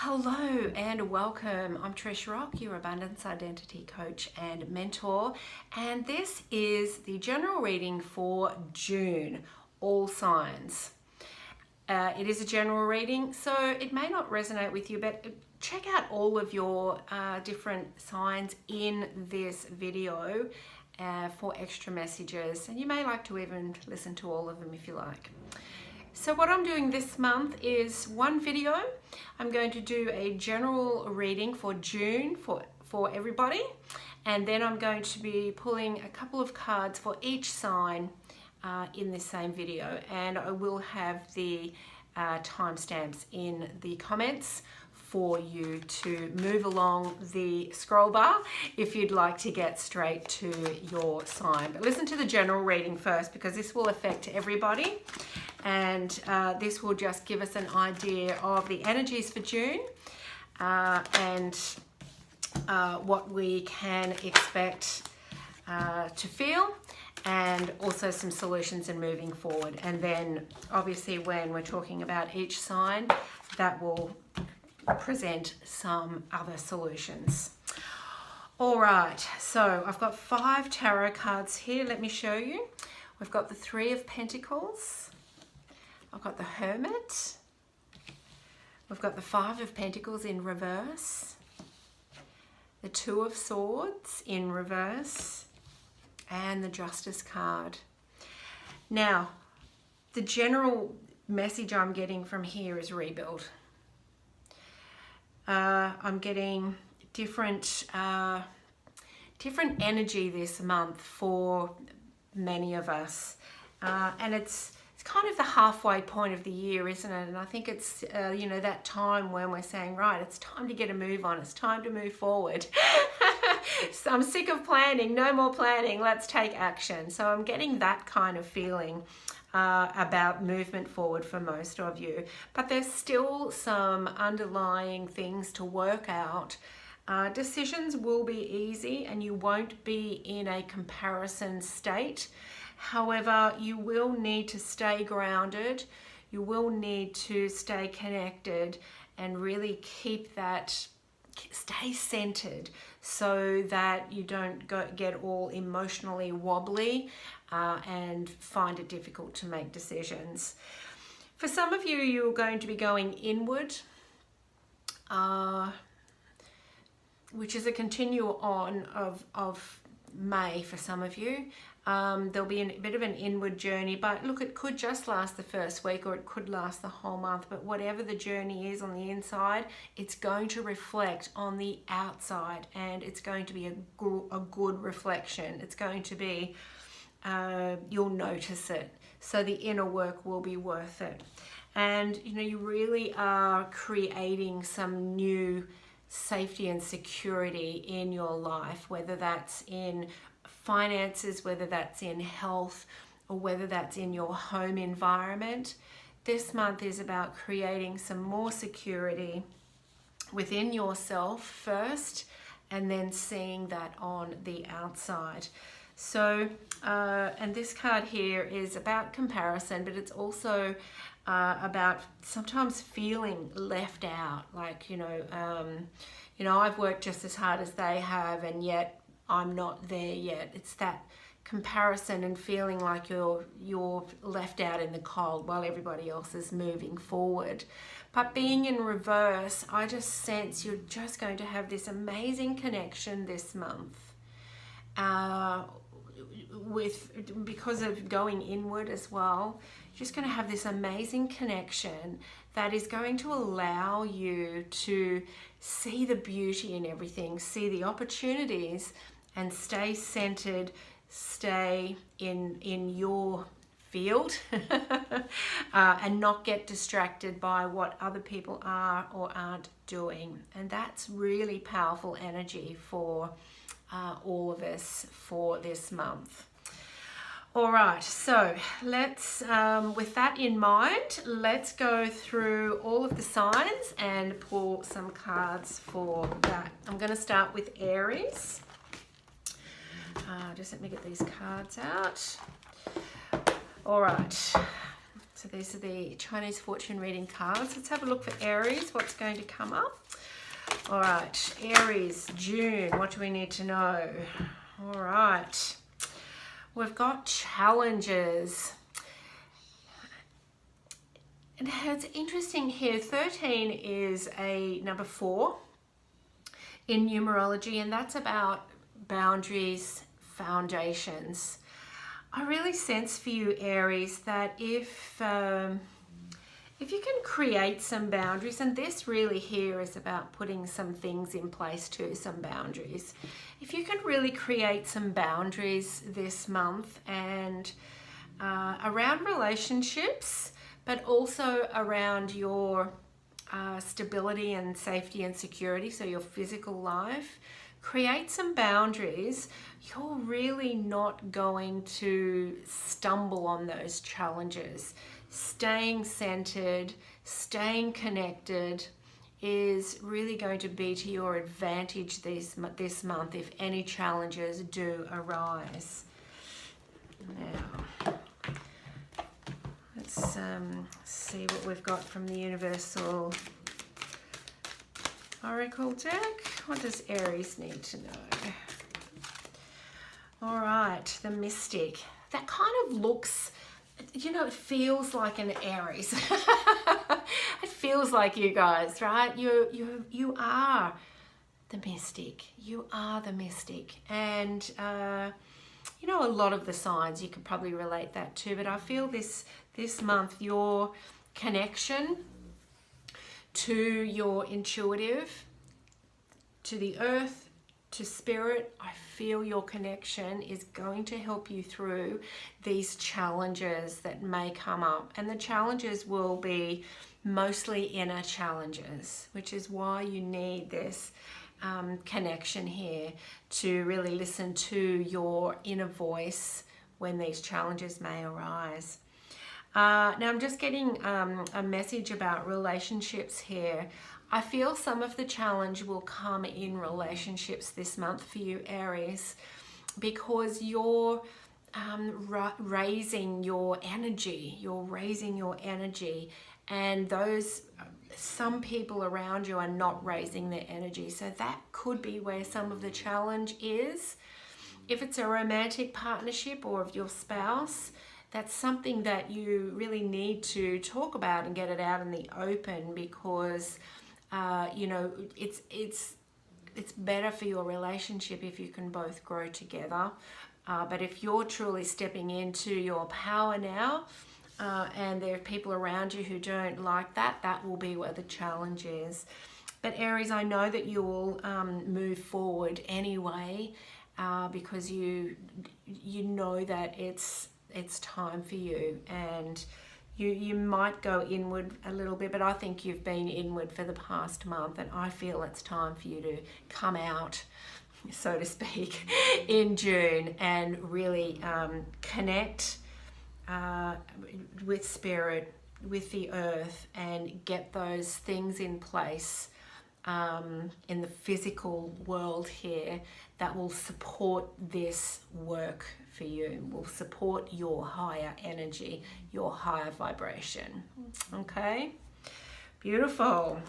Hello and welcome. I'm Trish Rock, your abundance identity coach and mentor, and this is the general reading for June, all signs. It is a general reading, so it may not resonate with you, but check out all of your different signs in this video for extra messages, and you may like to even listen to all of them if you like. So what I'm doing this month is one video. I'm going to do a general reading for June for everybody, and then I'm going to be pulling a couple of cards for each sign in this same video, and I will have the timestamps in the comments for you to move along the scroll bar if you'd like to get straight to your sign. But listen to the general reading first, because this will affect everybody, and this will just give us an idea of the energies for June and what we can expect to feel, and also some solutions and moving forward. And then obviously when we're talking about each sign, that will present some other solutions. All right, so I've got 5 tarot cards here. Let me show you. We've got the 3 of Pentacles. I've got the Hermit. We've got the 5 of Pentacles in reverse. The 2 of Swords in reverse. And the Justice card. Now, the general message I'm getting from here is rebuild. I'm getting different energy this month for many of us, and it's kind of the halfway point of the year, isn't it? And I think it's you know, that time when we're saying, right, it's time to get a move on, it's time to move forward. So I'm sick of planning, no more planning, let's take action. So I'm getting that kind of feeling about movement forward for most of you, but there's still some underlying things to work out. Decisions will be easy and you won't be in a comparison state. However, you will need to stay grounded, you will need to stay connected and really keep that, stay centered, so that you don't get all emotionally wobbly and find it difficult to make decisions. For some of you, you're going to be going inward, which is a continue on of May for some of you. There'll be a bit of an inward journey, but look, it could just last the first week or it could last the whole month. But whatever the journey is on the inside, it's going to reflect on the outside, and it's going to be a good reflection. It's going to be, you'll notice it. So the inner work will be worth it. And you know, you really are creating some new safety and security in your life, whether that's in finances, whether that's in health, or whether that's in your home environment. This month is about creating some more security within yourself first, and then seeing that on the outside. So, and this card here is about comparison, but it's also about sometimes feeling left out. Like, you know, I've worked just as hard as they have, and yet I'm not there yet. It's that comparison and feeling like you're left out in the cold while everybody else is moving forward. But being in reverse, I just sense you're just going to have this amazing connection this month. Because of going inward as well, you're just going to have this amazing connection that is going to allow you to see the beauty in everything, see the opportunities, and stay centered, stay in your field, and not get distracted by what other people are or aren't doing. And that's really powerful energy for all of us for this month. All right, so let's, with that in mind, let's go through all of the signs and pull some cards for that. I'm going to start with Aries. Just let me get these cards out. All right, So these are the Chinese fortune reading cards. Let's have a look for Aries. What's going to come up? All right, Aries, June. What do we need to know? All right. We've got challenges. And it's interesting here. 13 is a number 4 in numerology, and that's about boundaries, foundations. I really sense for you, Aries, that if you can create some boundaries, and this really here is about putting some things in place too, some boundaries. If you can really create some boundaries this month and around relationships, but also around your stability and safety and security, so your physical life, create some boundaries, you're really not going to stumble on those challenges. Staying centered, staying connected is really going to be to your advantage this month if any challenges do arise. Now, let's see what we've got from the Universal Oracle deck. What does Aries need to know? All right, the Mystic. That kind of looks, you know, it feels like an Aries. It feels like you guys, right? You are the Mystic. You are the Mystic. And, you know, a lot of the signs, you could probably relate that to. But I feel this month, your connection to your intuitive, to the earth, to spirit, I feel your connection is going to help you through these challenges that may come up. And the challenges will be mostly inner challenges, which is why you need this connection here to really listen to your inner voice when these challenges may arise. Now I'm just getting a message about relationships here. I feel some of the challenge will come in relationships this month for you, Aries, because you're raising your energy. You're raising your energy, and some people around you are not raising their energy. So that could be where some of the challenge is. If it's a romantic partnership or of your spouse, that's something that you really need to talk about and get it out in the open, because you know, it's better for your relationship if you can both grow together. But if you're truly stepping into your power now, and there are people around you who don't like that, that will be where the challenge is. But Aries, I know that you will move forward anyway, because you know that it's time for you, and you might go inward a little bit, but I think you've been inward for the past month, and I feel it's time for you to come out, so to speak, in June and really connect with spirit, with the earth, and get those things in place in the physical world here that will support this work for you, will support your higher energy, your higher vibration. Okay, beautiful.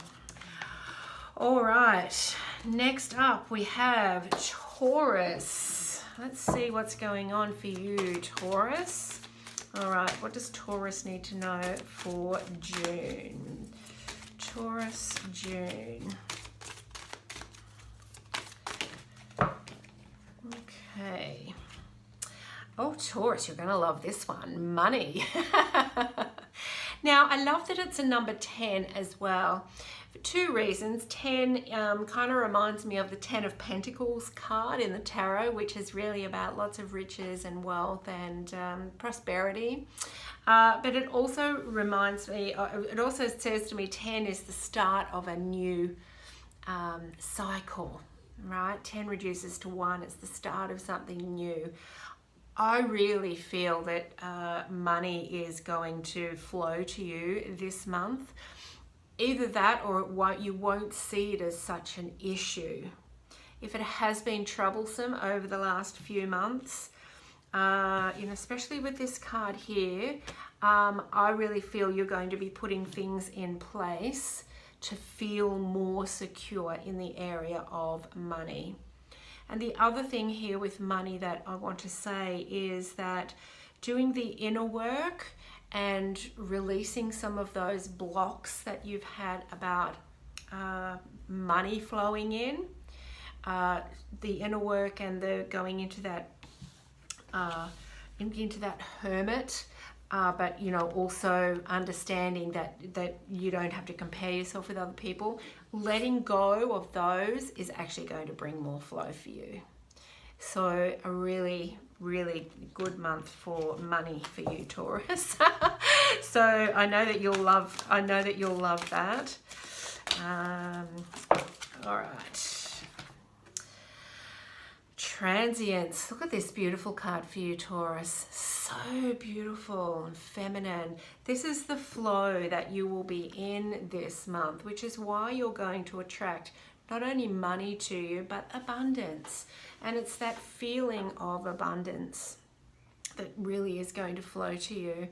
All right, next up we have Taurus. Let's see what's going on for you, Taurus. All right, what does Taurus need to know for June? Taurus, June. Okay. Oh, Taurus, you're going to love this one. Money. Now, I love that it's a number 10 as well. For two reasons. 10 kind of reminds me of the 10 of Pentacles card in the tarot, which is really about lots of riches and wealth and prosperity. But it also reminds me, it also says to me 10 is the start of a new cycle, right? 10 reduces to 1. It's the start of something new. I really feel that money is going to flow to you this month. Either that, or you won't see it as such an issue. If it has been troublesome over the last few months, you know, especially with this card here, I really feel you're going to be putting things in place to feel more secure in the area of money. And the other thing here with money that I want to say is that doing the inner work and releasing some of those blocks that you've had about money flowing in, the inner work and the going into that hermit, but you know, also understanding that you don't have to compare yourself with other people. Letting go of those is actually going to bring more flow for you. So a really, really good month for money for you, Taurus. So I know that you'll love that. All right. Transience. Look at this beautiful card for you, Taurus. So beautiful and feminine. This is the flow that you will be in this month, which is why you're going to attract not only money to you, but abundance. And it's that feeling of abundance that really is going to flow to you.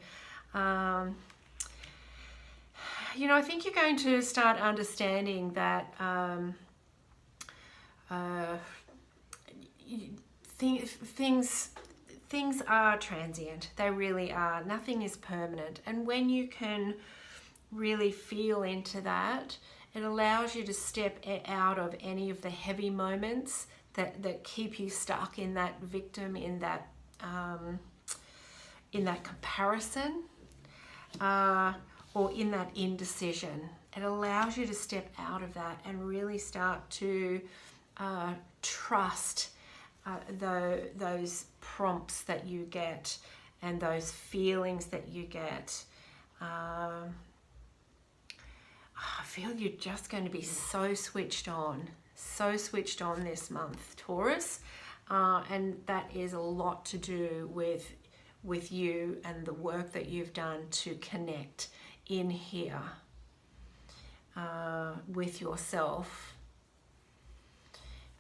You know, I think you're going to start understanding that things are transient. They really are. Nothing is permanent. And when you can really feel into that, it allows you to step out of any of the heavy moments that keep you stuck in that victim, in that comparison, or in that indecision. It allows you to step out of that and really start to trust those prompts that you get and those feelings that you get. I feel you're just going to be so switched on this month, Taurus, and that is a lot to do with you and the work that you've done to connect in here with yourself.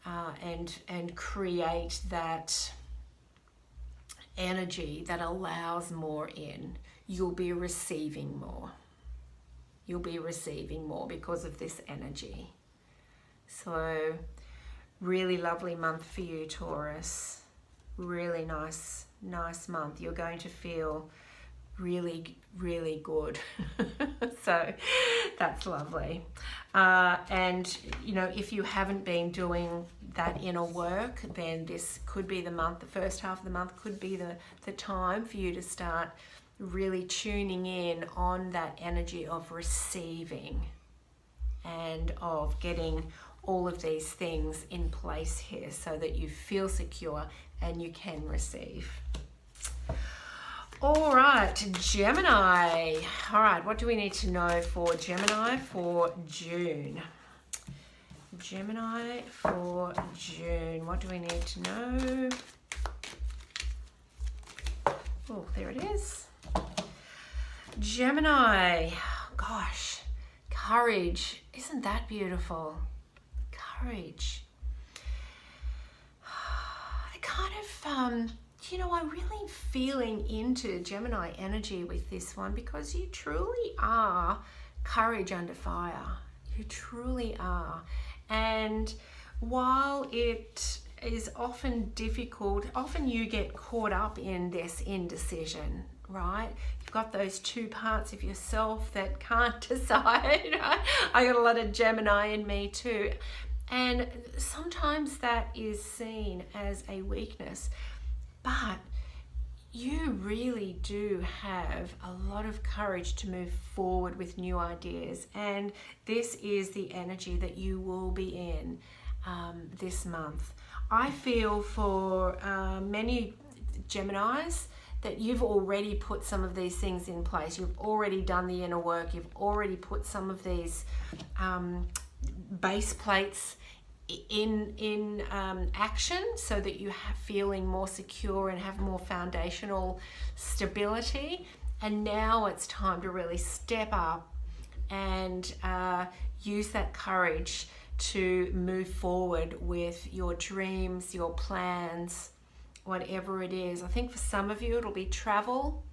And create that energy that allows more in. You'll be receiving more. You'll be receiving more because of this energy. So, really lovely month for you, Taurus. Really nice month. You're going to feel really, really good. So that's lovely. And you know, if you haven't been doing that inner work, then this could be the month. The first half of the month could be the time for you to start really tuning in on that energy of receiving and of getting all of these things in place here so that you feel secure and you can receive. All right, Gemini. All right, what do we need to know for Gemini for June? Gemini for June. What do we need to know? Oh, there it is. Gemini. Gosh, courage. Isn't that beautiful? Courage. I kind of... you know, I'm really feeling into Gemini energy with this one because you truly are courage under fire. You truly are. And while it is often difficult, often you get caught up in this indecision, right? You've got those two parts of yourself that can't decide. I got a lot of Gemini in me too. And sometimes that is seen as a weakness. But you really do have a lot of courage to move forward with new ideas. And this is the energy that you will be in this month. I feel for many Geminis that you've already put some of these things in place. You've already done the inner work. You've already put some of these base plates in action so that you have feeling more secure and have more foundational stability. And now it's time to really step up and use that courage to move forward with your dreams, your plans, whatever it is. I think for some of you it'll be travel.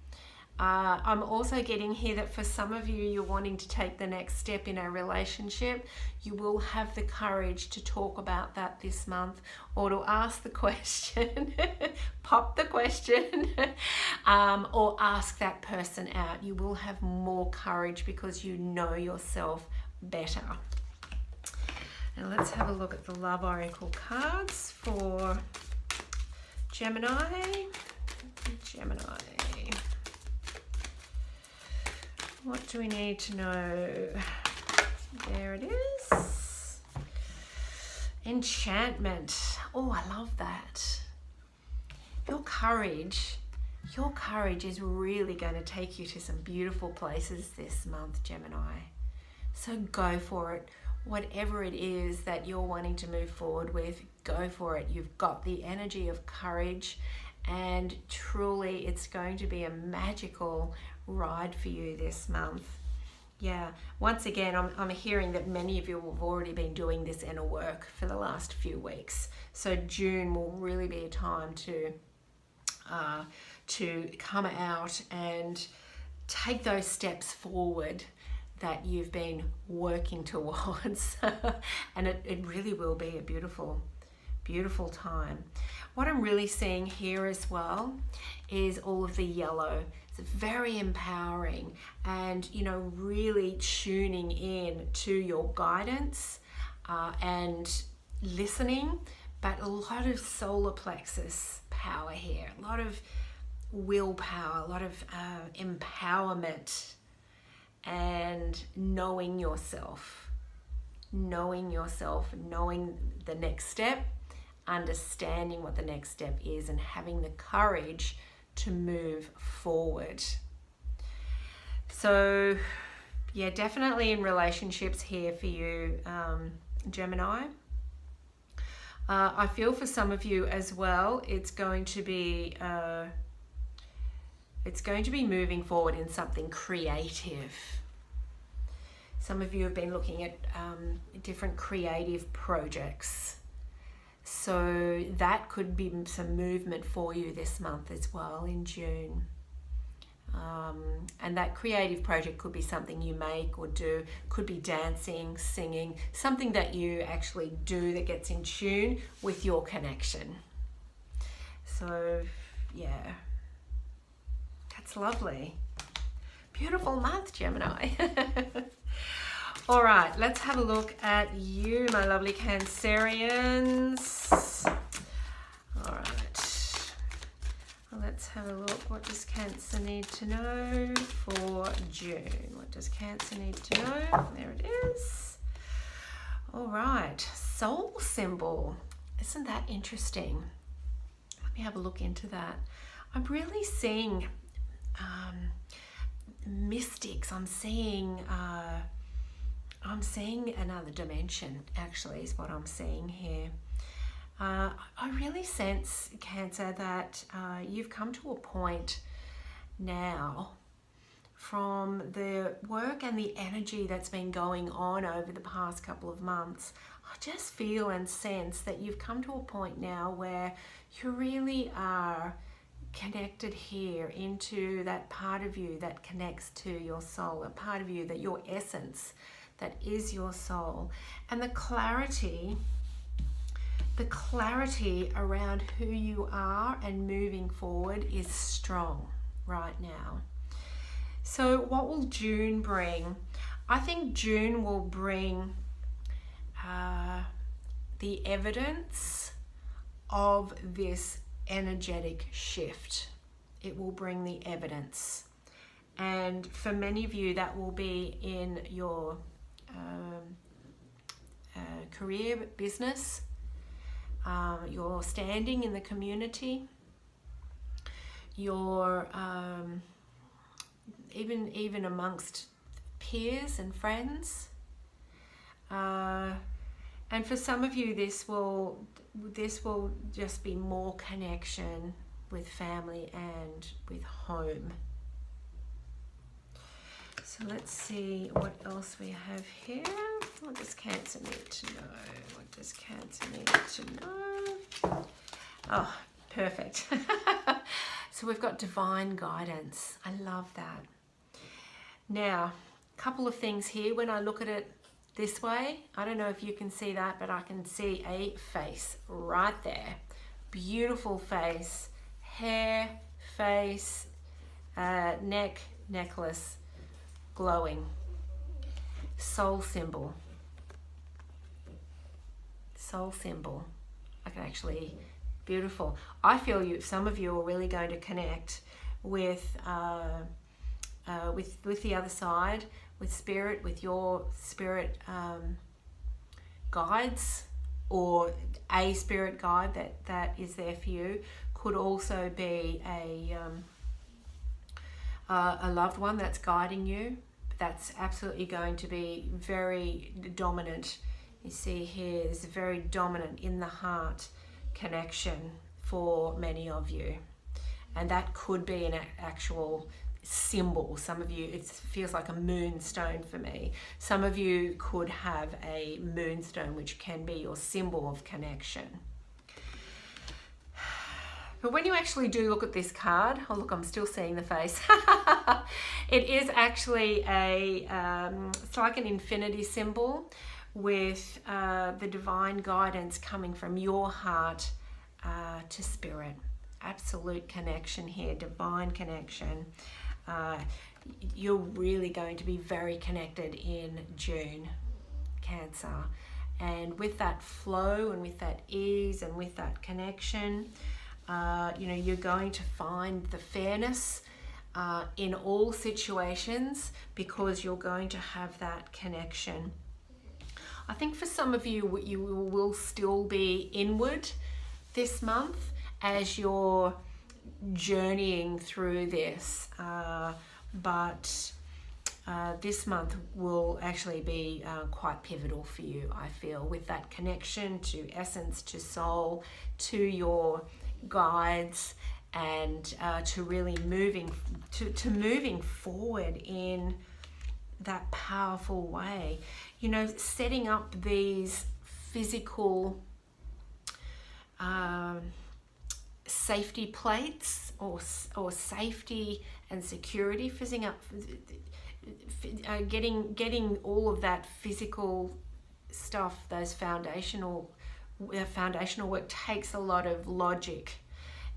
I'm also getting here that for some of you, you're wanting to take the next step in a relationship. You will have the courage to talk about that this month, or to ask the question, pop the question, or ask that person out. You will have more courage because you know yourself better. Now let's have a look at the Love Oracle cards for Gemini. What do we need to know? There it is. Enchantment. Oh, I love that. Your courage is really going to take you to some beautiful places this month, Gemini. So go for it. Whatever it is that you're wanting to move forward with, go for it. You've got the energy of courage, and truly it's going to be a magical ride for you this month. Yeah, once again, I'm hearing that many of you have already been doing this inner work for the last few weeks. So June will really be a time to come out and take those steps forward that you've been working towards. And it really will be a beautiful time. What I'm really seeing here as well is all of the yellow. It's very empowering, and really tuning in to your guidance and listening, but a lot of solar plexus power here, a lot of willpower, a lot of empowerment, and knowing yourself, knowing the next step, understanding what the next step is, and having the courage to move forward. So yeah, definitely in relationships here for you, Gemini. I feel for some of you as well, it's going to be moving forward in something creative. Some of you have been looking at different creative projects. So that could be some movement for you this month as well in June. And that creative project could be something you make or do, could be dancing, singing, something that you actually do that gets in tune with your connection. So yeah, that's lovely. Beautiful month, Gemini. All right, let's have a look at you, my lovely Cancerians. All right, let's have a look. What does Cancer need to know for June? What does Cancer need to know? There it is. All right, soul symbol. Isn't that interesting? Let me have a look into that. I'm really seeing mystics. I'm seeing another dimension, actually, is what I'm seeing here. I really sense, Cancer, that you've come to a point now from the work and the energy that's been going on over the past couple of months. I just feel and sense that you've come to a point now where you really are connected here into that part of you that connects to your soul, a part of you that your essence, that is your soul. And the clarity around who you are and moving forward is strong right now. So what will June bring? I think June will bring the evidence of this energetic shift. It will bring the evidence. And for many of you, that will be in your career, business, your standing in the community, your even amongst peers and friends. And for some of you, this will just be more connection with family and with home. So let's see what else we have here. What does Cancer need to know? What does Cancer need to know? Oh, perfect. So we've got divine guidance. I love that. Now, a couple of things here. When I look at it this way, I don't know if you can see that, but I can see a face right there. Beautiful face, hair, face, neck, necklace, glowing. Soul symbol. Soul symbol. I can actually, beautiful. I feel some of you are really going to connect with the other side, with spirit, with your spirit guides, or a spirit guide that is there for you. Could also be a loved one that's guiding you. That's absolutely going to be very dominant. You see here is very dominant in the heart connection for many of you. And that could be an actual symbol. Some of you, it feels like a moonstone for me. Some of you could have a moonstone, which can be your symbol of connection. But when you actually do look at this card, oh look, I'm still seeing the face. It is actually it's like an infinity symbol with the divine guidance coming from your heart to spirit. Absolute connection here, divine connection. You're really going to be very connected in June, Cancer. And with that flow and with that ease and with that connection, you're going to find the fairness in all situations because you're going to have that connection. I think for some of you, you will still be inward this month as you're journeying through this, but this month will actually be quite pivotal for you, I feel, with that connection to essence, to soul, to your guides, and to really moving forward in that powerful way. Setting up these physical safety plates or safety and security, fizzing up, getting all of that physical stuff, those foundational work takes a lot of logic.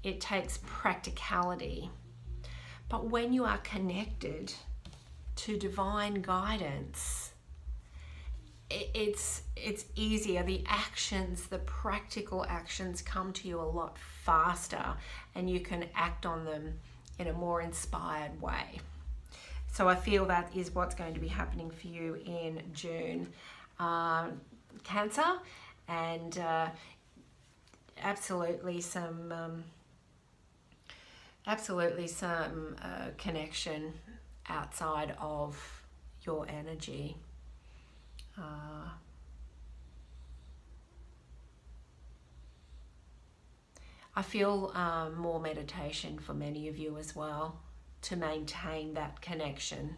It takes practicality. But when you are connected to divine guidance, it's easier. The actions, the practical actions come to you a lot faster, and you can act on them in a more inspired way. So I feel that is what's going to be happening for you in June, Cancer, and absolutely some connection outside of your energy. I feel more meditation for many of you as well to maintain that connection.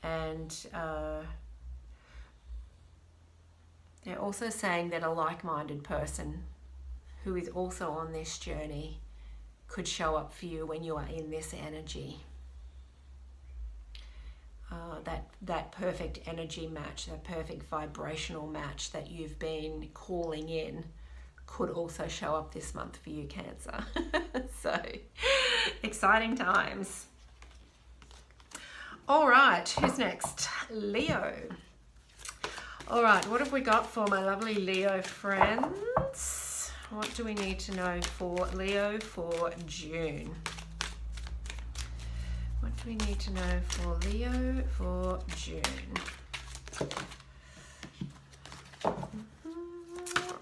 And they're also saying that a like-minded person who is also on this journey could show up for you when you are in this energy. That perfect energy match, that perfect vibrational match that you've been calling in could also show up this month for you, Cancer. So, exciting times. All right, who's next? Leo. All right, what have we got for my lovely Leo friends? What do we need to know for Leo for June? What do we need to know for Leo for June? All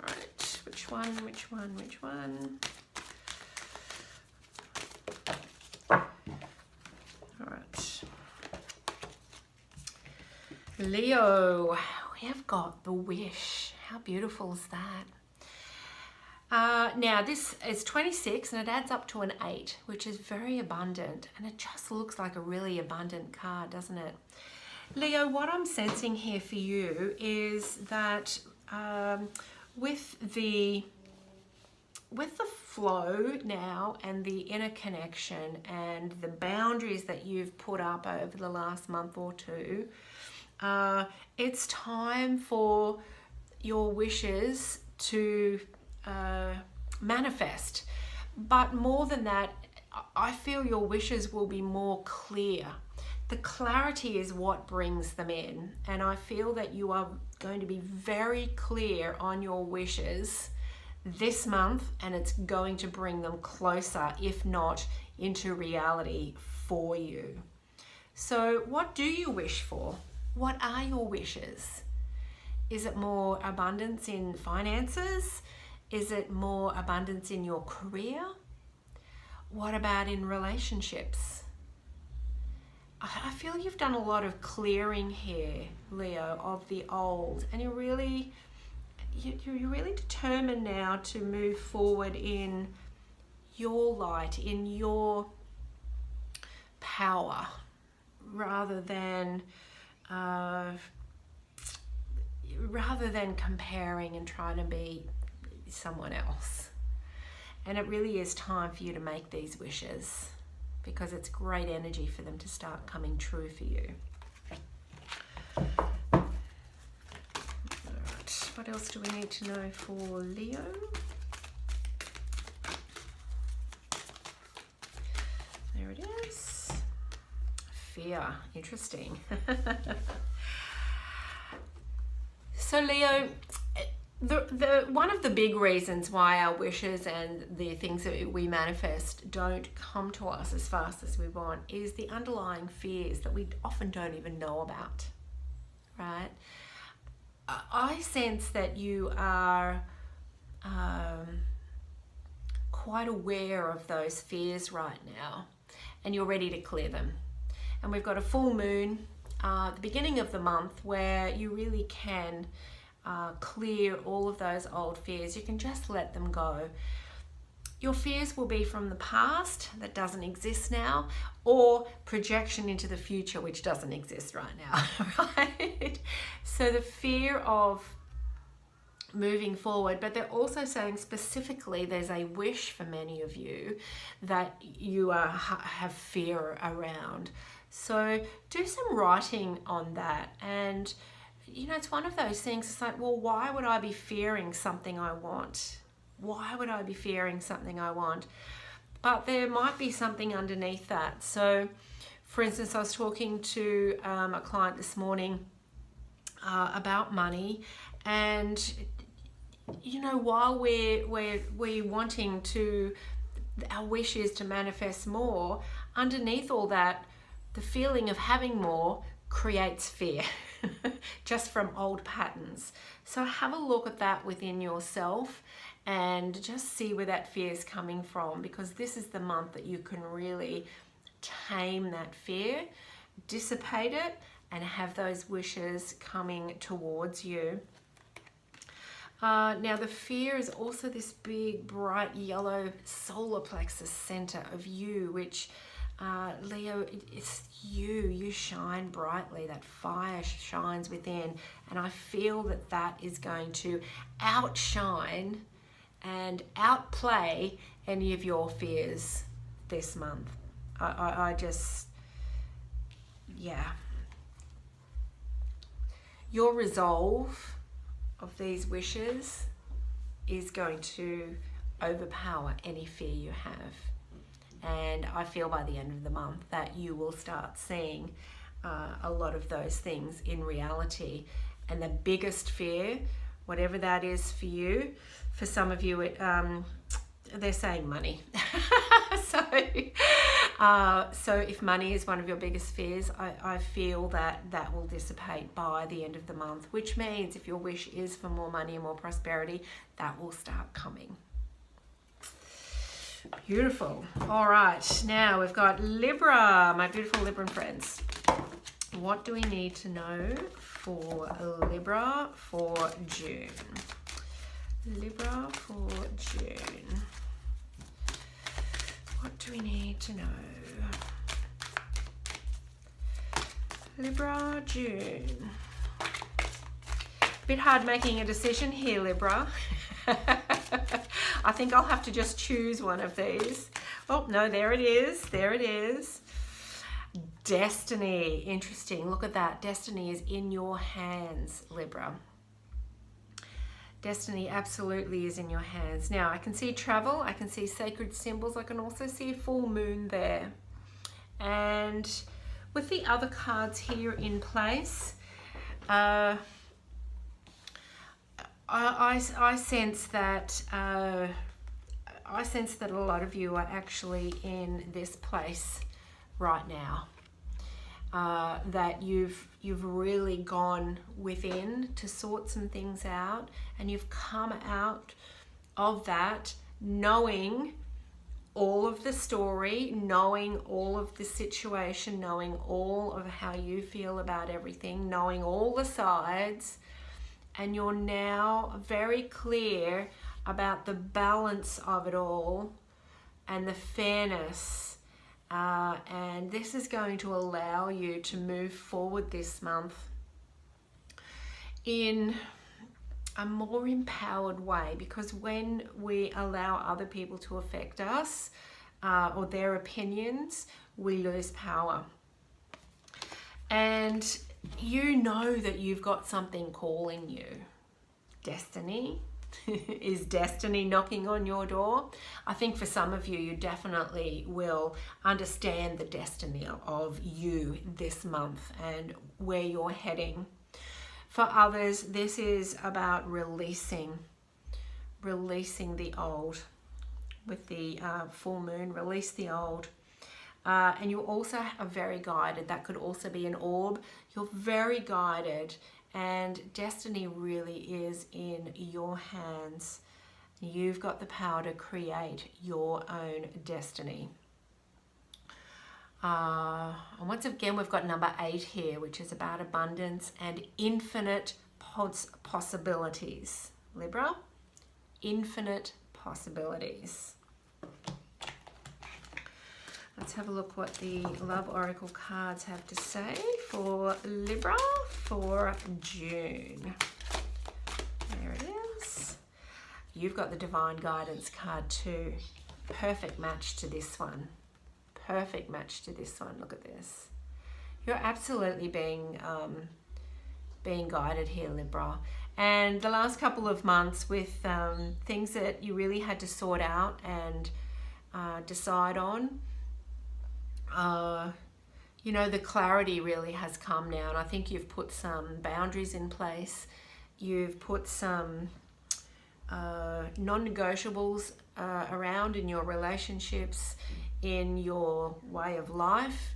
right, which one? All right. Leo, we have got the Wish. How beautiful is that? Now this is 26 and it adds up to an 8, which is very abundant, and it just looks like a really abundant card, doesn't it? Leo, what I'm sensing here for you is that with the with the flow now and the inner connection and the boundaries that you've put up over the last month or two, it's time for your wishes to manifest. But more than that, I feel your wishes will be more clear. The clarity is what brings them in. And I feel that you are going to be very clear on your wishes this month, and it's going to bring them closer, if not into reality for you. So what do you wish for? What are your wishes? Is it more abundance in finances? Is it more abundance in your career? What about in relationships? I feel you've done a lot of clearing here, Leo, of the old, and you're really determined now to move forward in your light, in your power, rather than comparing and trying to be someone else. And it really is time for you to make these wishes, because it's great energy for them to start coming true for you. Alright, what else do we need to know for Leo? There it is. Fear, interesting. So Leo, the one of the big reasons why our wishes and the things that we manifest don't come to us as fast as we want is the underlying fears that we often don't even know about, right? I sense that you are quite aware of those fears right now, and you're ready to clear them. And we've got a full moon at the beginning of the month where you really can clear all of those old fears. You can just let them go. Your fears will be from the past that doesn't exist now, or projection into the future which doesn't exist right now, right? So the fear of moving forward, but they're also saying specifically there's a wish for many of you that you have fear around. So do some writing on that. And you know, it's one of those things, it's like, well, why would I be fearing something I want? Why would I be fearing something I want? But there might be something underneath that. So for instance, I was talking to a client this morning about money, and you know, while we're wanting to, our wish is to manifest more, underneath all that, the feeling of having more creates fear just from old patterns. So have a look at that within yourself and just see where that fear is coming from, because this is the month that you can really tame that fear, dissipate it, and have those wishes coming towards you. Now the fear is also this big bright yellow solar plexus center of you, which Leo, it's you shine brightly, that fire shines within, and I feel that that is going to outshine and outplay any of your fears this month. I just, yeah. Your resolve of these wishes is going to overpower any fear you have. And I feel by the end of the month that you will start seeing a lot of those things in reality. And the biggest fear, whatever that is for you, for some of you, they're saying money. So if money is one of your biggest fears, I feel that that will dissipate by the end of the month, which means if your wish is for more money and more prosperity, that will start coming. Beautiful. All right, now we've got Libra, my beautiful Libran friends. What do we need to know for Libra for June? Libra for June. What do we need to know? Libra, June. Bit hard making a decision here, Libra. I think I'll have to just choose one of these. Oh, no, there it is. There it is. Destiny. Interesting. Look at that. Destiny is in your hands, Libra. Destiny absolutely is in your hands. Now, I can see travel. I can see sacred symbols. I can also see a full moon there. And with the other cards here in place, I sense that a lot of you are actually in this place right now. That you've really gone within to sort some things out, and you've come out of that knowing all of the story, knowing all of the situation, knowing all of how you feel about everything, knowing all the sides, and you're now very clear about the balance of it all and the fairness. And this is going to allow you to move forward this month in a more empowered way, because when we allow other people to affect us or their opinions, we lose power. And you know that you've got something calling you. Destiny. Is destiny knocking on your door? I think for some of you, you definitely will understand the destiny of you this month and where you're heading. For others, this is about releasing the old. With the full moon, release the old. And you also are very guided. That could also be an orb. You're very guided. And destiny really is in your hands. You've got the power to create your own destiny. And once again, we've got number 8 here, which is about abundance and infinite possibilities. Libra, infinite possibilities. Let's have a look what the Love Oracle cards have to say for Libra for June. There it is. You've got the Divine Guidance card too. Perfect match to this one. Perfect match to this one. Look at this. You're absolutely being guided here, Libra. And the last couple of months with things that you really had to sort out and decide on, you know, the clarity really has come now, and I think you've put some boundaries in place. You've put some non-negotiables around in your relationships, in your way of life,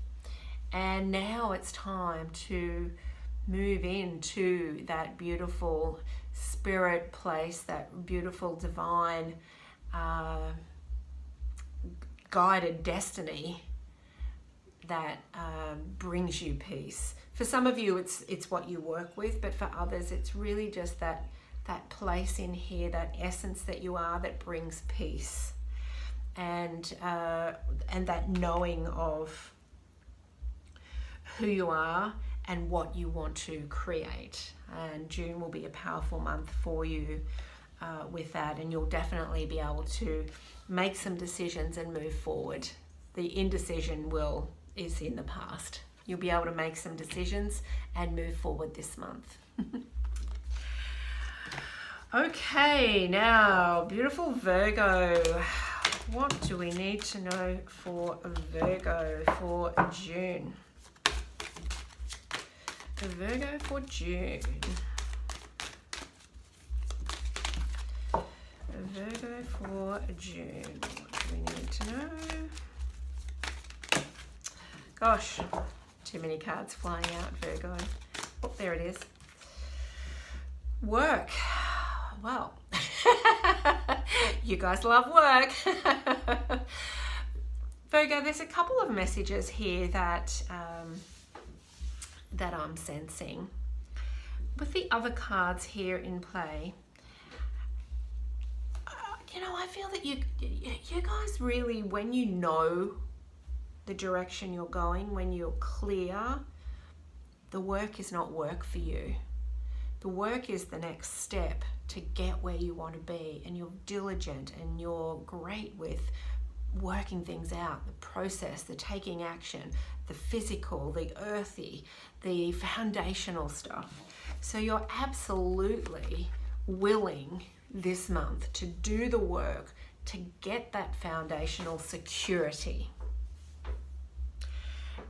and now it's time to move into that beautiful spirit place, that beautiful divine guided destiny that brings you peace. For some of you, it's what you work with, but for others, it's really just that place in here, that essence that you are, that brings peace, and that knowing of who you are and what you want to create. And June will be a powerful month for you with that, and you'll definitely be able to make some decisions and move forward. The indecision is in the past. You'll be able to make some decisions and move forward this month. Okay, now, beautiful Virgo. What do we need to know for Virgo for June? Virgo for June. Virgo for June. What do we need to know? Gosh, too many cards flying out, Virgo. Oh, there it is. Work. Well, you guys love work. Virgo, there's a couple of messages here that I'm sensing. With the other cards here in play, you know, I feel that you guys really, when you know the direction you're going, when you're clear, the work is not work for you. The work is the next step to get where you want to be, and you're diligent and you're great with working things out, the process, the taking action, the physical, the earthy, the foundational stuff. So you're absolutely willing this month to do the work to get that foundational security.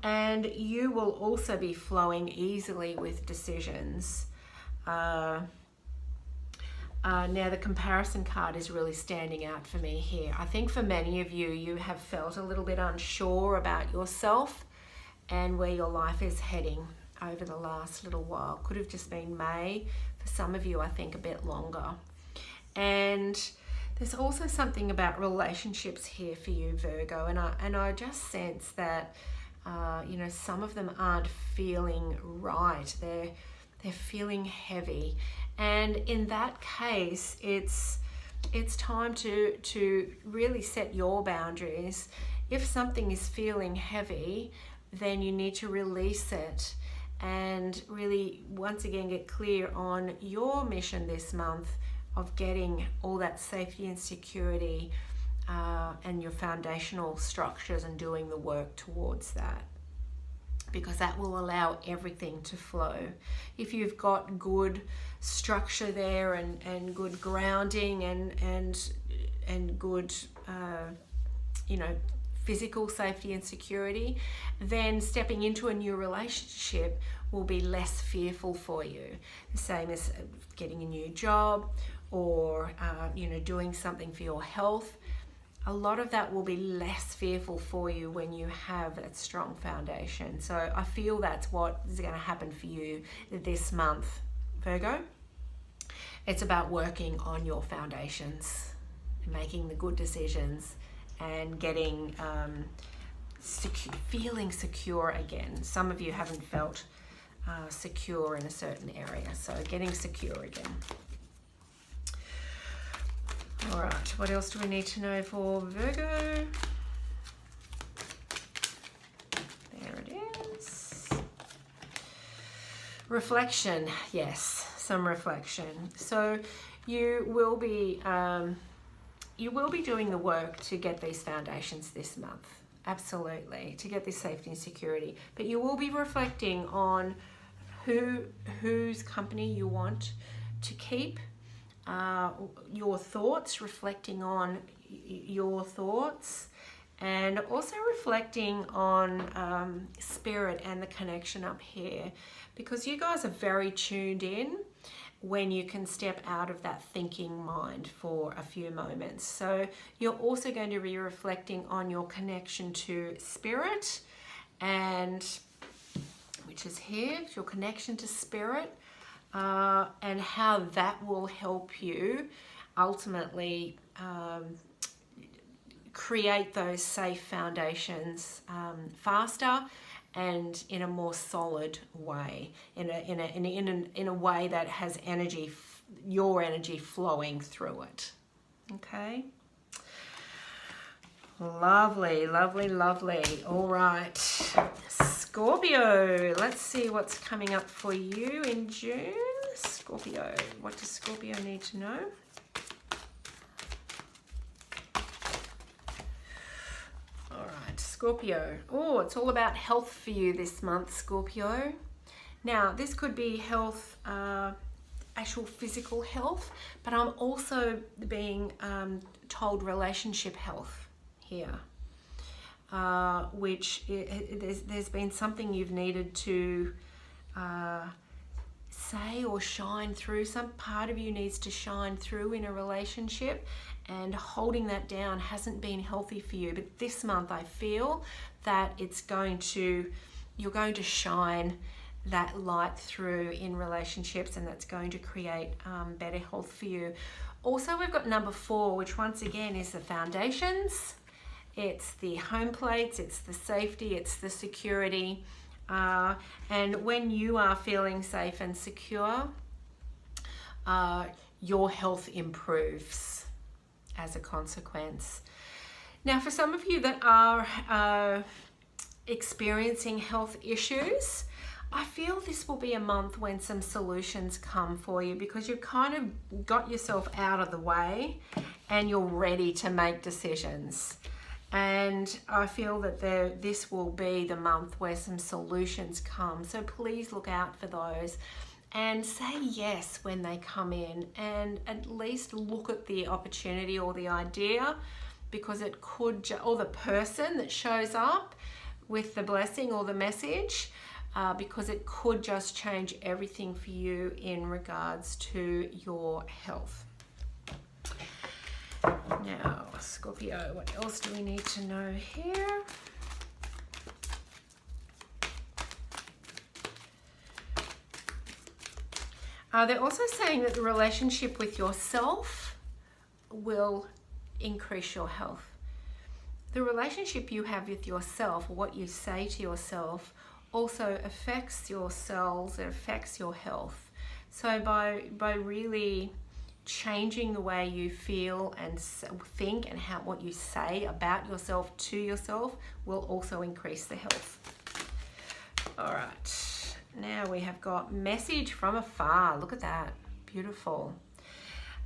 And you will also be flowing easily with decisions. Now the comparison card is really standing out for me here. I think for many of you, you have felt a little bit unsure about yourself and where your life is heading over the last little while. Could have just been May. For some of you, I think a bit longer. And there's also something about relationships here for you, Virgo. And I just sense that, some of them aren't feeling right. They're feeling heavy. And in that case, it's time to really set your boundaries. If something is feeling heavy, then you need to release it and really, once again, get clear on your mission this month of getting all that safety and security and your foundational structures and doing the work towards that, because that will allow everything to flow. If you've got good structure there and good grounding and good physical safety and security, then stepping into a new relationship will be less fearful for you. The same as getting a new job or doing something for your health. A lot of that will be less fearful for you when you have that strong foundation. So I feel that's what is going to happen for you this month, Virgo. It's about working on your foundations, making the good decisions, and getting feeling secure again. Some of you haven't felt secure in a certain area, so getting secure again. All right, what else do we need to know for Virgo? There it is. Reflection, yes, some reflection. So you will be doing the work to get these foundations this month, absolutely, to get this safety and security. But you will be reflecting on whose company you want to keep. Your thoughts, reflecting on your thoughts, and also reflecting on spirit and the connection up here, because you guys are very tuned in when you can step out of that thinking mind for a few moments. So you're also going to be reflecting on your connection to spirit, and which is here, your connection to spirit. And how that will help you ultimately create those safe foundations faster and in a more solid way, in a way that has your energy flowing through it. Okay. Lovely, lovely, lovely. All right, Scorpio. Let's see what's coming up for you in June. Scorpio. What does Scorpio need to know? All right, Scorpio. Oh, it's all about health for you this month, Scorpio. Now, this could be health, actual physical health, but I'm also being told relationship health here, which there's been something you've needed to say or shine through. Some part of you needs to shine through in a relationship, and holding that down hasn't been healthy for you. But this month I feel that you're going to shine that light through in relationships, and that's going to create better health for you. Also, we've got number 4, which once again is the foundations. It's the home plates, it's the safety, it's the security. And when you are feeling safe and secure, your health improves as a consequence. Now, for some of you that are experiencing health issues, I feel this will be a month when some solutions come for you because you've kind of got yourself out of the way and you're ready to make decisions. And I feel that this will be the month where some solutions come. So please look out for those and say yes when they come in, and at least look at the opportunity or the idea, because it could, or the person that shows up with the blessing or the message, because it could just change everything for you in regards to your health. Now, Scorpio, what else do we need to know here? They're also saying that the relationship with yourself will increase your health. The relationship you have with yourself, what you say to yourself, also affects your cells, it affects your health. So by really changing the way you feel and think and what you say about yourself to yourself will also increase the health. All right, now we have got message from afar. Look at that, beautiful.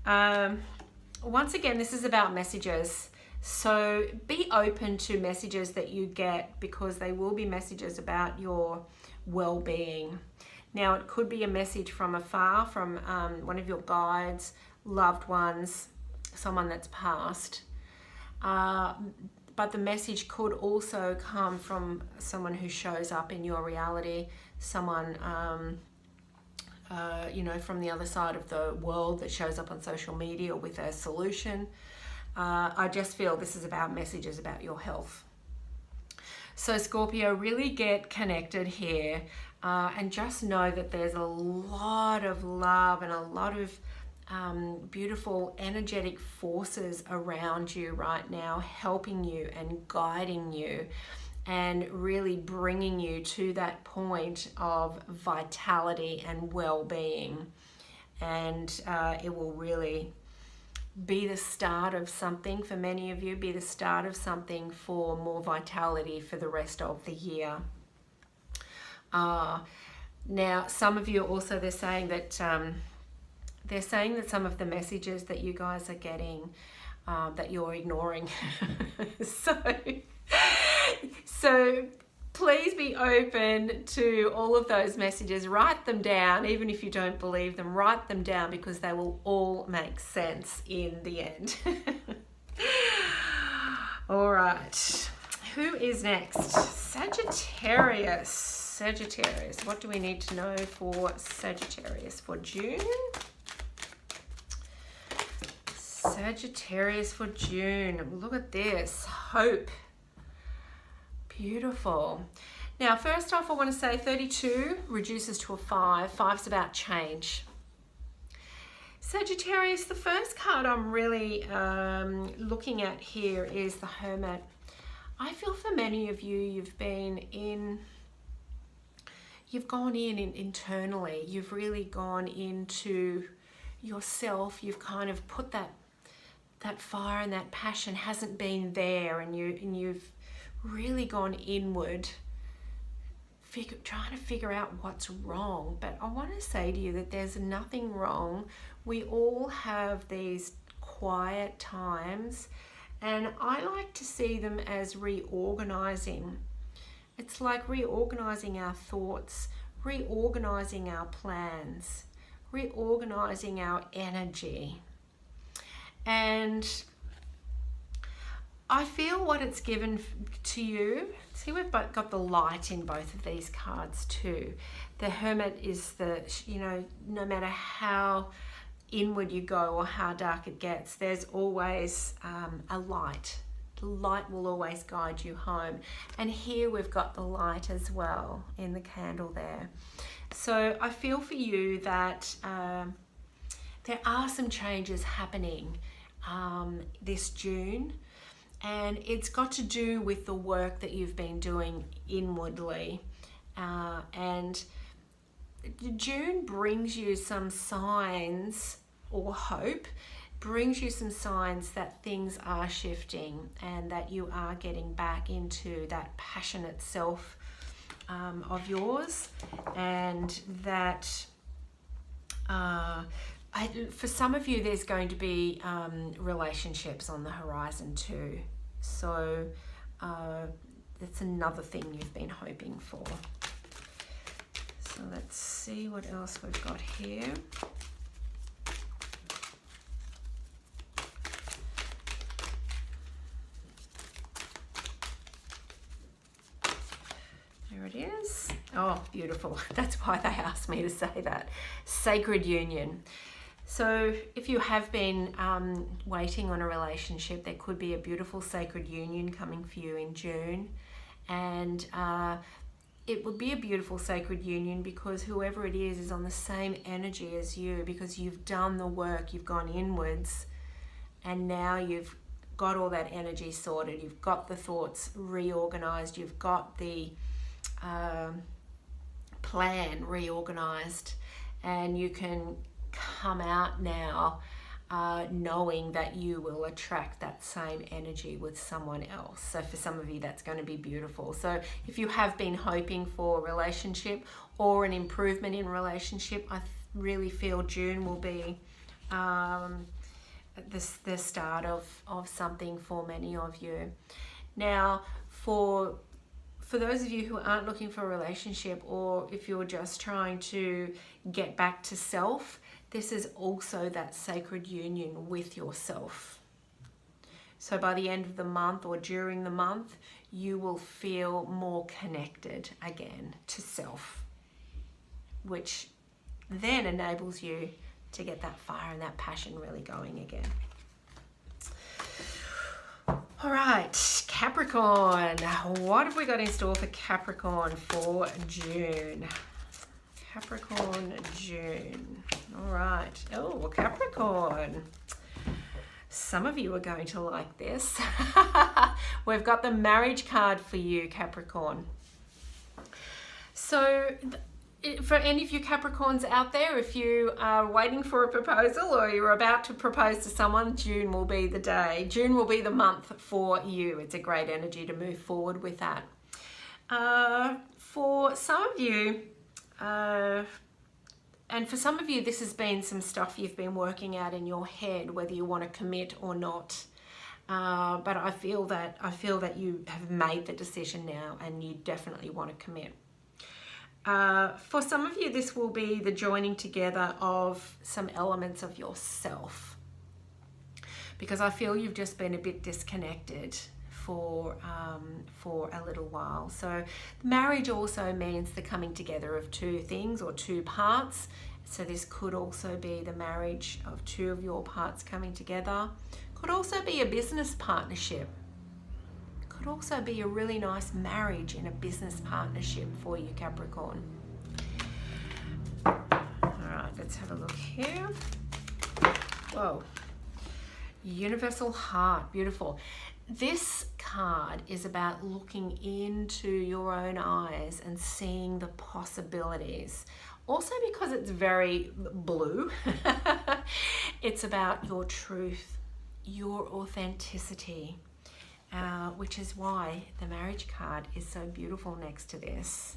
Once again, this is about messages. So be open to messages that you get, because they will be messages about your well-being. Now, it could be a message from afar, from one of your guides, loved ones, someone that's passed. But the message could also come from someone who shows up in your reality, someone you know, from the other side of the world that shows up on social media with a solution. I just feel this is about messages about your health. So Scorpio, really get connected here, and just know that there's a lot of love and a lot of beautiful energetic forces around you right now, helping you and guiding you and really bringing you to that point of vitality and well-being. And it will really be the start of something for many of you, be the start of something for more vitality for the rest of the year. Now, some of you also, they're saying that some of the messages that you guys are getting, that you're ignoring. So please be open to all of those messages. Write them down, even if you don't believe them. Write them down, because they will all make sense in the end. All right, who is next? Sagittarius. Sagittarius, what do we need to know for Sagittarius for June? Sagittarius for June. Look at this. Hope. Beautiful. Now, first off, I want to say 32 reduces to a 5. 5's about change. Sagittarius, the first card I'm really looking at here is the Hermit. I feel for many of you, you've gone in internally. You've really gone into yourself. You've kind of put that fire and that passion hasn't been there, and you've really gone inward, trying to figure out what's wrong. But I want to say to you that there's nothing wrong. We all have these quiet times, and I like to see them as reorganizing. It's like reorganizing our thoughts, reorganizing our plans, reorganizing our energy. And I feel what it's given to you. See, we've got the light in both of these cards too. The Hermit is no matter how inward you go or how dark it gets, there's always a light. The light will always guide you home. And here we've got the light as well in the candle there. So I feel for you that there are some changes happening this June. And it's got to do with the work that you've been doing inwardly. And June brings you some signs, or hope, brings you some signs that things are shifting and that you are getting back into that passionate self of yours, and that for some of you there's going to be relationships on the horizon too. So that's another thing you've been hoping for. So let's see what else we've got here. There it is. Oh, beautiful. That's why they asked me to say that. Sacred union. So if you have been waiting on a relationship, there could be a beautiful sacred union coming for you in June. And it would be a beautiful sacred union because whoever it is on the same energy as you, because you've done the work, you've gone inwards, and now you've got all that energy sorted, you've got the thoughts reorganized, you've got the plan reorganized, and you can come out now knowing that you will attract that same energy with someone else. So for some of you, that's going to be beautiful. So if you have been hoping for a relationship or an improvement in relationship, I really feel June will be the start of something for many of you. Now, for those of you who aren't looking for a relationship, or if you're just trying to get back to self, this is also that sacred union with yourself. So by the end of the month or during the month, you will feel more connected again to self, which then enables you to get that fire and that passion really going again. All right, Capricorn. What have we got in store for Capricorn for June? Capricorn, June. All right. Oh, Capricorn. Some of you are going to like this. We've got the marriage card for you, Capricorn. So for any of you Capricorns out there, if you are waiting for a proposal or you're about to propose to someone, June will be the day. June will be the month for you. It's a great energy to move forward with that. For some of you, and for some of you, this has been some stuff you've been working out in your head, whether you want to commit or not. But I feel that you have made the decision now, and you definitely want to commit. For some of you, this will be the joining together of some elements of yourself, because I feel you've just been a bit disconnected for a little while. So marriage also means the coming together of two things or two parts. So this could also be the marriage of two of your parts coming together. Could also be a business partnership. Could also be a really nice marriage in a business partnership for you, Capricorn. All right, let's have a look here. Whoa. Universal Heart, beautiful. This card is about looking into your own eyes and seeing the possibilities. Also because it's very blue, it's about your truth, your authenticity, which is why the marriage card is so beautiful next to this.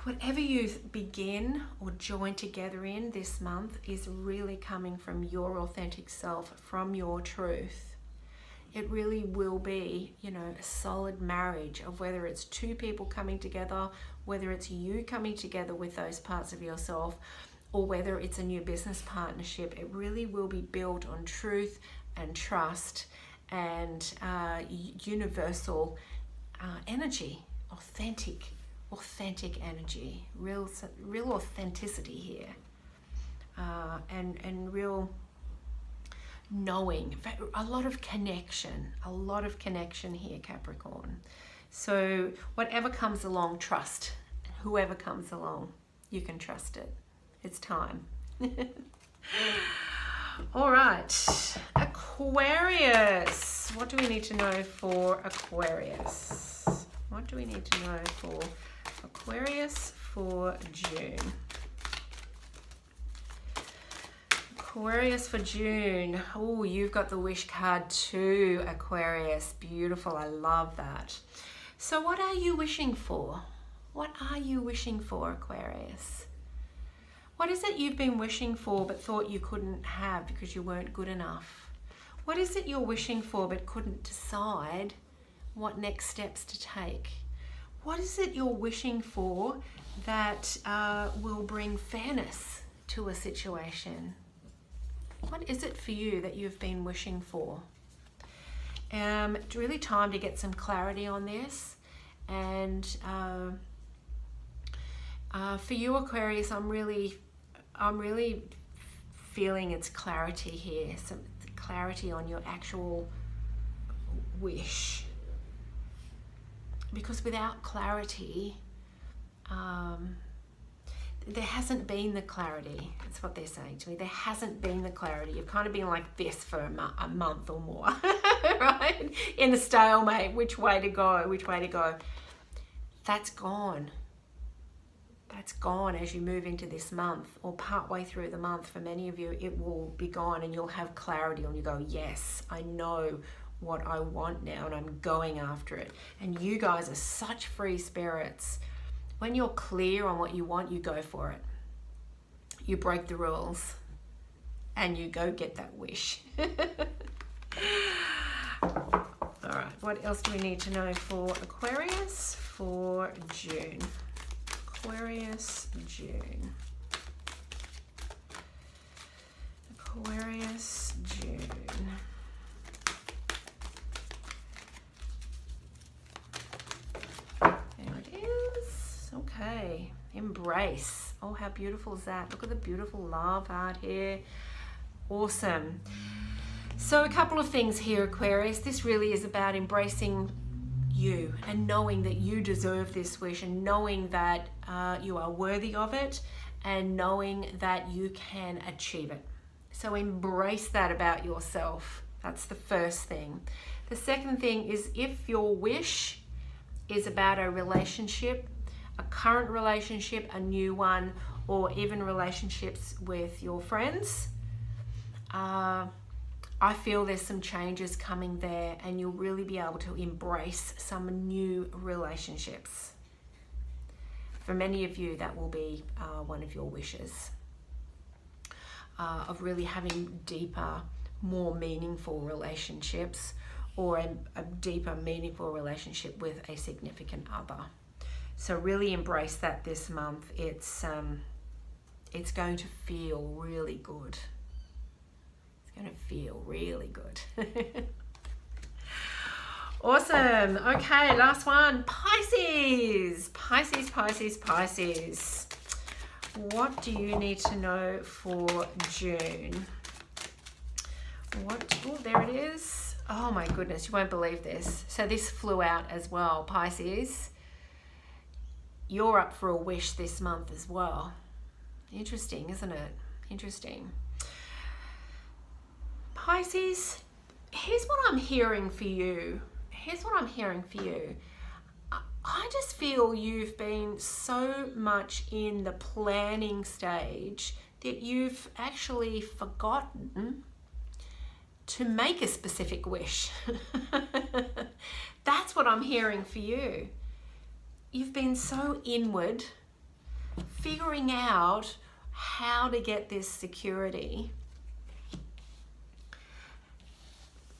Whatever you begin or join together in this month is really coming from your authentic self, from your truth. It really will be, a solid marriage of whether it's two people coming together, whether it's you coming together with those parts of yourself, or whether it's a new business partnership. It really will be built on truth and trust and universal energy, authentic energy, real authenticity here, and real knowing, a lot of connection here, Capricorn. So whatever comes along, trust. Whoever comes along, you can trust it. It's time. All right, Aquarius. What do we need to know for Aquarius? What do we need to know for Aquarius for June? Aquarius for June. Oh, you've got the wish card too, Aquarius. Beautiful. I love that. So what are you wishing for? What are you wishing for, Aquarius? What is it you've been wishing for but thought you couldn't have because you weren't good enough? What is it you're wishing for but couldn't decide what next steps to take? What is it you're wishing for that will bring fairness to a situation? What is it for you that you've been wishing for? It's really time to get some clarity on this. And for you, Aquarius, I'm really feeling it's clarity here. Some clarity on your actual wish. Because without clarity, there hasn't been the clarity. That's what they're saying to me. There hasn't been the clarity. You've kind of been like this for a month or more, right? In a stalemate, which way to go, which way to go. That's gone. That's gone as you move into this month, or partway through the month. For many of you, it will be gone and you'll have clarity and you go, yes, I know what I want now and I'm going after it. And you guys are such free spirits. When you're clear on what you want, you go for it. You break the rules and you go get that wish. All right, what else do we need to know for Aquarius for June? Aquarius, June. Aquarius, June. Okay, embrace. Oh, how beautiful is that? Look at the beautiful love heart here. Awesome. So a couple of things here, Aquarius. This really is about embracing you and knowing that you deserve this wish, and knowing that you are worthy of it, and knowing that you can achieve it. So embrace that about yourself. That's the first thing. The second thing is, if your wish is about a relationship, a current relationship, a new one, or even relationships with your friends, I feel there's some changes coming there, and you'll really be able to embrace some new relationships. For many of you, that will be one of your wishes, of really having deeper, more meaningful relationships, or a deeper, meaningful relationship with a significant other. So really embrace that this month. It's going to feel really good. It's going to feel really good. Awesome. Okay, last one. Pisces. Pisces, Pisces, Pisces. What do you need to know for June? Oh, there it is. Oh my goodness, you won't believe this. So this flew out as well, Pisces. You're up for a wish this month as well. Interesting, isn't it? Interesting. Pisces, here's what I'm hearing for you. I just feel you've been so much in the planning stage that you've actually forgotten to make a specific wish. That's what I'm hearing for you. You've been so inward, figuring out how to get this security,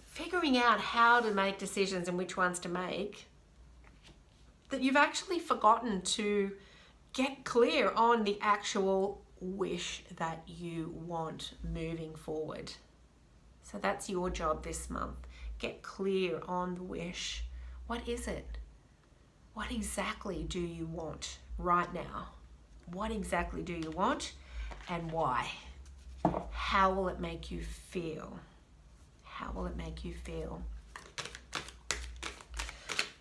figuring out how to make decisions and which ones to make, that you've actually forgotten to get clear on the actual wish that you want moving forward. So that's your job this month. Get clear on the wish. What is it? What exactly do you want right now? What exactly do you want, and why? How will it make you feel? How will it make you feel?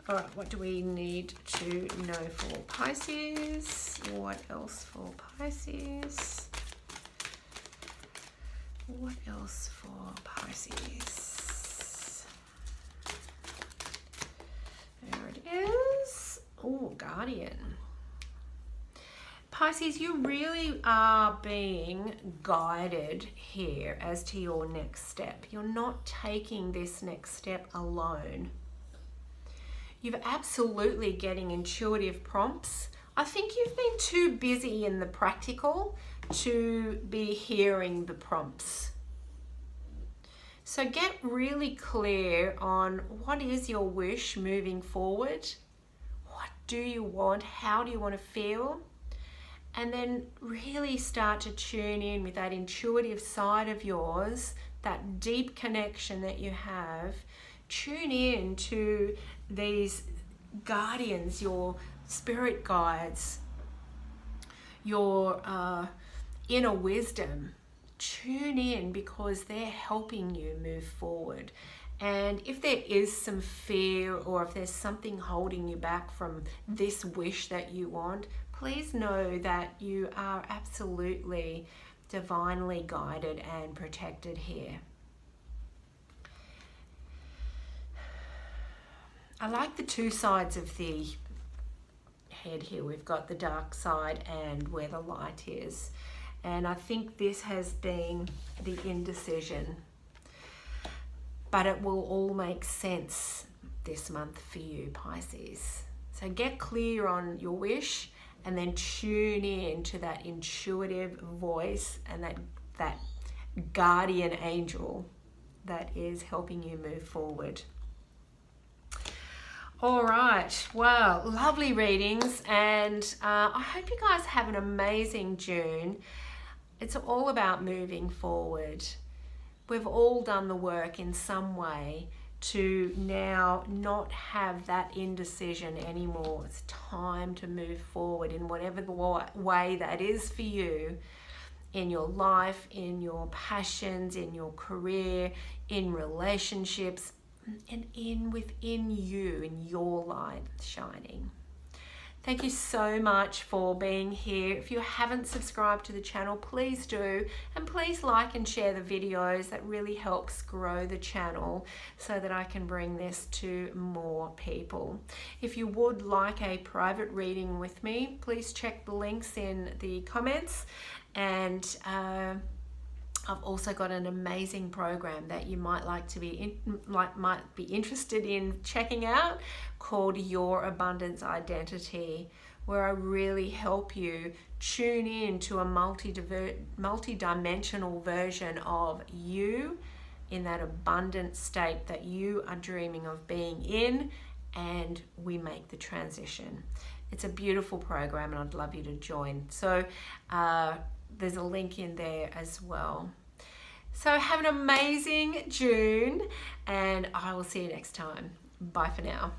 All right, what do we need to know for Pisces? What else for Pisces? What else for Pisces? There it is. Oh, Guardian. Pisces, you really are being guided here as to your next step. You're not taking this next step alone. You're absolutely getting intuitive prompts. I think you've been too busy in the practical to be hearing the prompts. So get really clear on what is your wish moving forward. What do you want? How do you want to feel? And then really start to tune in with that intuitive side of yours, that deep connection that you have. Tune in to these guardians, your spirit guides, your inner wisdom. Tune in because they're helping you move forward. And if there is some fear or if there's something holding you back from this wish that you want, please know that you are absolutely divinely guided and protected here. I like the two sides of the head here. We've got the dark side and where the light is. And I think this has been the indecision. But it will all make sense this month for you, Pisces. So get clear on your wish and then tune in to that intuitive voice and that guardian angel that is helping you move forward. All right, well, lovely readings, and I hope you guys have an amazing June. It's all about moving forward. We've all done the work in some way to now not have that indecision anymore. It's time to move forward in whatever the way that is for you, in your life, in your passions, in your career, in relationships, and within you, in your light shining. Thank you so much for being here. If you haven't subscribed to the channel, please do. And please like and share the videos. That really helps grow the channel so that I can bring this to more people. If you would like a private reading with me, please check the links in the comments. And I've also got an amazing program that you might might be interested in checking out, called Your Abundance Identity, where I really help you tune in to a multi-dimensional version of you in that abundant state that you are dreaming of being in, and we make the transition. It's a beautiful program and I'd love you to join. So there's a link in there as well. So have an amazing June and I will see you next time. Bye for now.